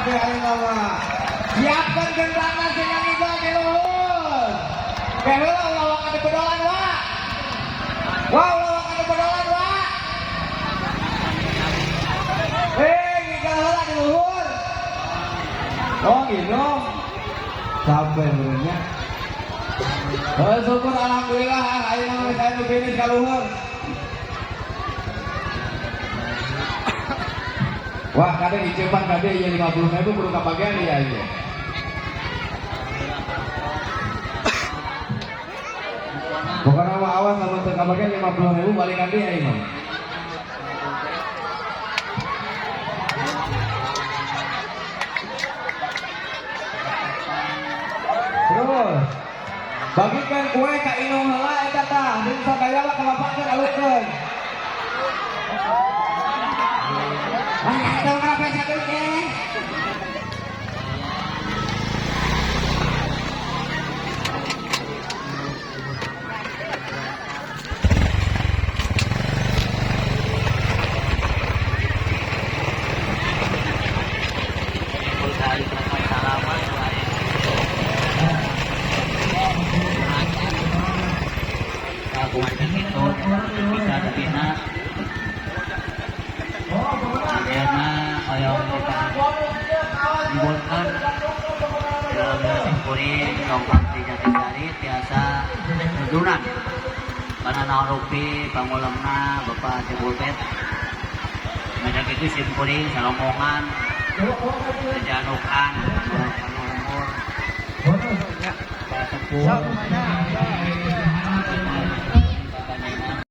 Oke, ayo nama. Siapkan gendangan dengan iba di luhur. Kehela lawak ada pedolan, Wak. Wow, lawak ada pedolan, Wak. Giga heula di luhur. Oh, gitu. Sampai benernya. Syukur alhamdulillah, ayo nama saya nu finish ka luhur. Wah, kadang dicepat kadang ya 50.000 kudu kabagian ya ieu. Pokoknya mah awas lamun teu kabagian 50.000 balikan dia ieu mah. Terus bagikan kue ka inung heula eta tah, deui sadaya lah kalapatkeun alutkeun. Ada orang pesa kerja. Biasa dudunan banana rupi pangulemna Bapak Cebulpet banyak itu simpuring salomongan janukan umur